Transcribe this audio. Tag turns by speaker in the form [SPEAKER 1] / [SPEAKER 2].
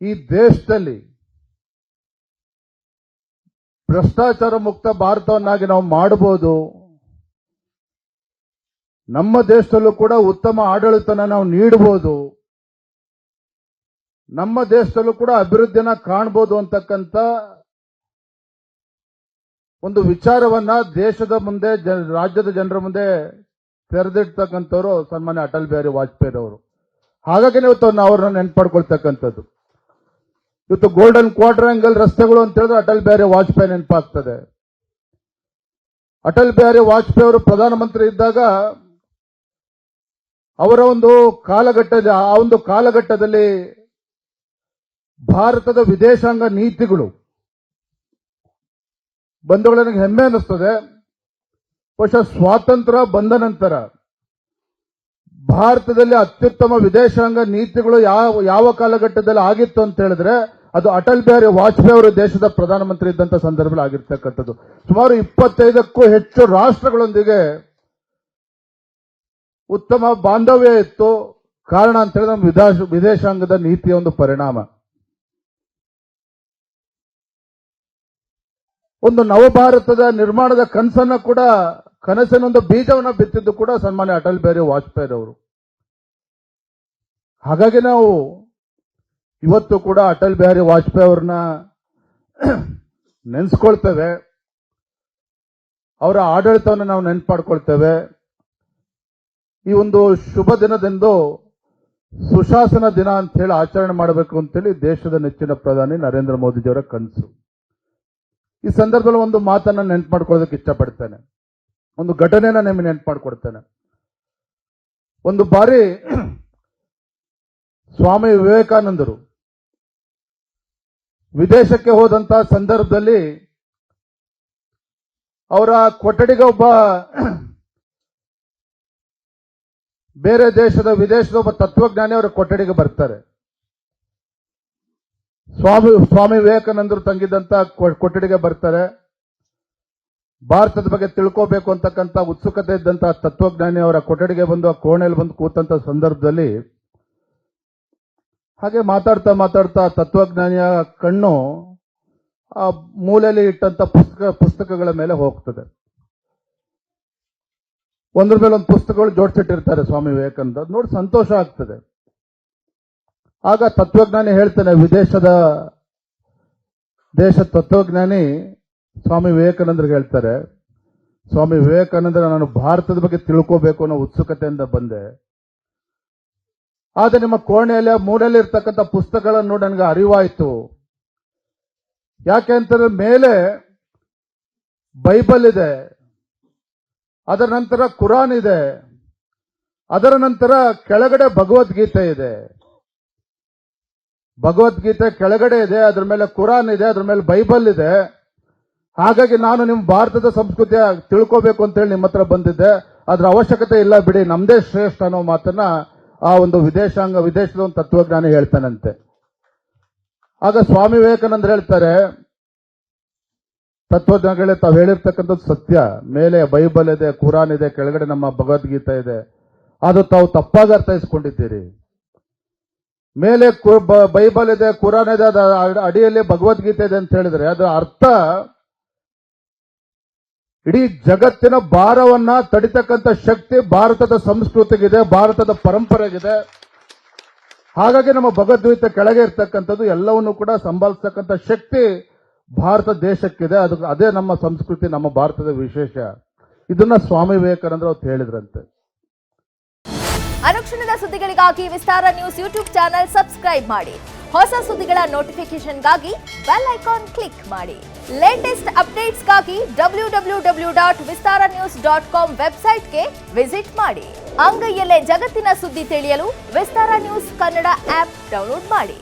[SPEAKER 1] ಈ ದೇಶದಲ್ಲಿ ಭ್ರಷ್ಟಾಚಾರ ಮುಕ್ತ ಭಾರತವನ್ನಾಗಿ ನಾವು ಮಾಡಬಹುದು. ನಮ್ಮ ದೇಶದಲ್ಲೂ ಕೂಡ ಉತ್ತಮ ಆಡಳಿತನ ನಾವು ನೀಡಬಹುದು. ನಮ್ಮ ದೇಶದಲ್ಲೂ ಕೂಡ ಅಭಿವೃದ್ಧಿಯನ್ನ ಕಾಣಬಹುದು ಅಂತಕ್ಕಂಥ ಒಂದು ವಿಚಾರವನ್ನ ದೇಶದ ಮುಂದೆ ರಾಜ್ಯದ ಜನರ ಮುಂದೆ ತೆರೆದಿಡ್ತಕ್ಕಂಥವ್ರು ಸನ್ಮಾನ್ಯ ಅಟಲ್ ಬಿಹಾರಿ ವಾಜಪೇಯಿ ಅವರು. ಹಾಗಾಗಿ ಇವತ್ತು ನಾವು ಅವ್ರನ್ನ ನೆನ್ಪಾಡ್ಕೊಳ್ತಕ್ಕಂಥದ್ದು. ಇವತ್ತು ಗೋಲ್ಡನ್ ಕ್ವಾಡ್ರಾಂಗಲ್ ರಸ್ತೆಗಳು ಅಂತ ಹೇಳಿದ್ರೆ ಅಟಲ್ ಬಿಹಾರಿ ವಾಜಪೇಯಿ ನೆನಪಾಗ್ತದೆ. ಅಟಲ್ ಬಿಹಾರಿ ವಾಜಪೇಯಿ ಅವರು ಪ್ರಧಾನಮಂತ್ರಿ ಇದ್ದಾಗ ಅವರ ಒಂದು ಕಾಲಘಟ್ಟದಲ್ಲಿ ಭಾರತದ ವಿದೇಶಾಂಗ ನೀತಿಗಳು ಬಂಧುಗಳು ನನಗೆ ಹೆಮ್ಮೆ ಅನ್ನಿಸ್ತದೆ. ಬಹುಶಃ ಸ್ವಾತಂತ್ರ್ಯ ಬಂದ ನಂತರ ಭಾರತದಲ್ಲಿ ಅತ್ಯುತ್ತಮ ವಿದೇಶಾಂಗ ನೀತಿಗಳು ಯಾವ ಕಾಲಘಟ್ಟದಲ್ಲಿ ಆಗಿತ್ತು ಅಂತ ಹೇಳಿದ್ರೆ ಅದು ಅಟಲ್ ಬಿಹಾರಿ ವಾಜಪೇಯಿ ಅವರು ದೇಶದ ಪ್ರಧಾನಮಂತ್ರಿ ಇದ್ದಂತ ಸಂದರ್ಭದಲ್ಲಿ ಆಗಿರ್ತಕ್ಕಂಥದ್ದು. ಸುಮಾರು 25ಕ್ಕೂ ಹೆಚ್ಚು ರಾಷ್ಟ್ರಗಳೊಂದಿಗೆ ಉತ್ತಮ ಬಾಂಧವ್ಯ ಇತ್ತು. ಕಾರಣ ಅಂತ ಹೇಳಿದ್ರೆ ನಮ್ಮ ವಿದೇಶಾಂಗದ ನೀತಿಯ ಒಂದು ಪರಿಣಾಮ. ಒಂದು ನವಭಾರತದ ನಿರ್ಮಾಣದ ಕನಸಿನೊಂದು ಬೀಜವನ್ನು ಬಿತ್ತಿದ್ದು ಕೂಡ ಸನ್ಮಾನ್ಯ ಅಟಲ್ ಬಿಹಾರಿ ವಾಜಪೇಯಿ ಅವರು. ಹಾಗಾಗಿ ನಾವು ಇವತ್ತು ಕೂಡ ಅಟಲ್ ಬಿಹಾರಿ ವಾಜಪೇಯಿ ಅವ್ರನ್ನ ನೆನೆಸ್ಕೊಳ್ತೇವೆ. ಅವರ ಆಡಳಿತವನ್ನು ನಾವು ನೆನಪಾಡ್ಕೊಳ್ತೇವೆ. ಈ ಒಂದು ಶುಭ ದಿನದಂದು ಸುಶಾಸನ ದಿನ ಅಂತ ಹೇಳಿ ಆಚರಣೆ ಮಾಡಬೇಕು ಅಂತೇಳಿ ದೇಶದ ನೆಚ್ಚಿನ ಪ್ರಧಾನಿ ನರೇಂದ್ರ ಮೋದಿಜಿಯವರ ಕನಸು. ಈ ಸಂದರ್ಭದಲ್ಲಿ ಒಂದು ಮಾತನ್ನ ನೆನಪು ಮಾಡ್ಕೊಳ್ಳೋದಕ್ಕೆ ಇಷ್ಟಪಡ್ತೇನೆ. ಒಂದು ಘಟನೆನ ನಿಮಗೆ ನೆನಪು ಮಾಡ್ಕೊಡ್ತೇನೆ. ಒಂದು ಬಾರಿ ಸ್ವಾಮಿ ವಿವೇಕಾನಂದರು ವಿದೇಶಕ್ಕೆ ಹೋದಂತ ಸಂದರ್ಭದಲ್ಲಿ ಅವರ ಕೊಠಡಿಗೆ ಒಬ್ಬ ವಿದೇಶದ ಒಬ್ಬ ತತ್ವಜ್ಞಾನಿ ಅವರ ಕೊಠಡಿಗೆ ಬರ್ತಾರೆ. ಸ್ವಾಮಿ ವಿವೇಕಾನಂದರು ತಂಗಿದ್ದಂತ ಕೊಠಡಿಗೆ ಬರ್ತಾರೆ. ಭಾರತದ ಬಗ್ಗೆ ತಿಳ್ಕೋಬೇಕು ಅಂತಕ್ಕಂಥ ಉತ್ಸುಕತೆ ಇದ್ದಂತ ತತ್ವಜ್ಞಾನಿ ಅವರ ಕೊಠಡಿಗೆ ಬಂದು ಆ ಕೋಣೆಯಲ್ಲಿ ಬಂದು ಕೂತಂತ ಸಂದರ್ಭದಲ್ಲಿ ಹಾಗೆ ಮಾತಾಡ್ತಾ ತತ್ವಜ್ಞಾನಿಯ ಕಣ್ಣು ಆ ಮೂಲೆಯಲ್ಲಿ ಇಟ್ಟಂತ ಪುಸ್ತಕಗಳ ಮೇಲೆ ಹೋಗ್ತದೆ. ಒಂದ್ರ ಮೇಲೆ ಒಂದು ಪುಸ್ತಕಗಳು ಜೋಡಿಸಿಟ್ಟಿರ್ತಾರೆ ಸ್ವಾಮಿ ವಿವೇಕಾನಂದ. ನೋಡಿ ಸಂತೋಷ ಆಗ್ತದೆ. ಆಗ ತತ್ವಜ್ಞಾನಿ ಹೇಳ್ತಾನೆ, ದೇಶ ತತ್ವಜ್ಞಾನಿ ಸ್ವಾಮಿ ವಿವೇಕಾನಂದರಿಗೆ ಹೇಳ್ತಾರೆ, ಸ್ವಾಮಿ ವಿವೇಕಾನಂದರ ನಾನು ಭಾರತದ ಬಗ್ಗೆ ತಿಳ್ಕೋಬೇಕು ಅನ್ನೋ ಉತ್ಸುಕತೆಯಿಂದ ಬಂದೆ. ಆದ್ರೆ ನಿಮ್ಮ ಕೋಣೆಯಲ್ಲಿ ಮೂಲೆಯಲ್ಲಿ ಇರ್ತಕ್ಕಂಥ ಪುಸ್ತಕಗಳನ್ನು ನೋಡಿ ನನಗೆ ಅರಿವಾಯಿತು. ಯಾಕೆ ಅಂತಂದ್ರೆ ಮೇಲೆ ಬೈಬಲ್ ಇದೆ, ಅದರ ನಂತರ ಕುರಾನ್ ಇದೆ, ಅದರ ನಂತರ ಕೆಳಗಡೆ ಭಗವದ್ಗೀತೆ ಇದೆ. ಭಗವದ್ಗೀತೆ ಕೆಳಗಡೆ ಇದೆ, ಅದ್ರ ಮೇಲೆ ಕುರಾನ್ ಇದೆ, ಅದ್ರ ಮೇಲೆ ಬೈಬಲ್ ಇದೆ. ಹಾಗಾಗಿ ನಾನು ನಿಮ್ಮ ಭಾರತದ ಸಂಸ್ಕೃತಿಯ ತಿಳ್ಕೋಬೇಕು ಅಂತ ಹೇಳಿ ನಿಮ್ಮ ಹತ್ರ ಬಂದಿದ್ದೆ. ಅದ್ರ ಅವಶ್ಯಕತೆ ಇಲ್ಲ ಬಿಡಿ, ನಮ್ದೇ ಶ್ರೇಷ್ಠ ಅನ್ನೋ ಮಾತನ್ನ ಆ ಒಂದು ವಿದೇಶದ ಒಂದು ತತ್ವಜ್ಞಾನಿ ಹೇಳ್ತಾನಂತೆ. ಆಗ ಸ್ವಾಮಿ ವಿವೇಕಾನಂದರು ಹೇಳ್ತಾರೆ, ತತ್ವಜ್ಞಾನಿಗಳೇ ತಾವು ಹೇಳಿರ್ತಕ್ಕಂಥದ್ದು ಸತ್ಯ. ಮೇಲೆ ಬೈಬಲ್ ಇದೆ, ಕುರಾನ್ ಇದೆ, ಕೆಳಗಡೆ ನಮ್ಮ ಭಗವದ್ಗೀತೆ ಇದೆ. ಅದು ತಾವು ತಪ್ಪಾಗಿ ಅರ್ಥೈಸಿಕೊಂಡಿದ್ದೀರಿ. ಮೇಲೆ ಬೈಬಲ್ ಇದೆ, ಕುರಾನ್ ಇದೆ, ಅದರ ಅಡಿಯಲ್ಲಿ ಭಗವದ್ಗೀತೆ ಇದೆ ಅಂತ ಹೇಳಿದ್ರೆ ಅದರ ಅರ್ಥ ಇಡೀ ಜಗತ್ತಿನ ಭಾರವನ್ನ ತಡಿತಕ್ಕಂಥ ಶಕ್ತಿ ಭಾರತದ ಸಂಸ್ಕೃತಿಗಿದೆ, ಭಾರತದ ಪರಂಪರೆಗಿದೆ. ಹಾಗಾಗಿ ನಮ್ಮ ಭಗವದ್ಗೀತೆ ಕೆಳಗೆ ಇರ್ತಕ್ಕಂಥದ್ದು ಎಲ್ಲವನ್ನೂ ಕೂಡ ಸಂಭಾಳಿಸ್ತಕ್ಕಂಥ ಶಕ್ತಿ ಭಾರತ ದೇಶಕ್ಕಿದೆ. ಅದೇ ನಮ್ಮ ಸಂಸ್ಕೃತಿ, ನಮ್ಮ ಭಾರತದ ವಿಶೇಷ. ಇದನ್ನ ಸ್ವಾಮಿ ವಿವೇಕಾನಂದರು ಅವ್ರು ಹೇಳಿದ್ರಂತೆ.
[SPEAKER 2] ಅನುಕ್ಷಣದ ಸುದ್ದಿಗಳಿಗಾಗಿ ವಿಸ್ತಾರ ನ್ಯೂಸ್ ಯೂಟ್ಯೂಬ್ ಚಾನೆಲ್ ಸಬ್ಸ್ಕ್ರೈಬ್ ಮಾಡಿ. ಹೊಸ ಸುದ್ದಿಗಳ ನೋಟಿಫಿಕೇಶನ್ಗಾಗಿ ಬೆಲ್ ಐಕಾನ್ ಕ್ಲಿಕ್ ಮಾಡಿ. ಲೇಟೆಸ್ಟ್ ಅಪ್ಡೇಟ್ಸ್ಗಾಗಿ www.vistaranews.com ವೆಬ್ಸೈಟ್ಗೆ ವಿಸಿಟ್ ಮಾಡಿ. ಅಂಗೈಯಲ್ಲೇ ಜಗತ್ತಿನ ಸುದ್ದಿ ತಿಳಿಯಲು ವಿಸ್ತಾರ ನ್ಯೂಸ್ ಕನ್ನಡ ಆಪ್ ಡೌನ್ಲೋಡ್ ಮಾಡಿ.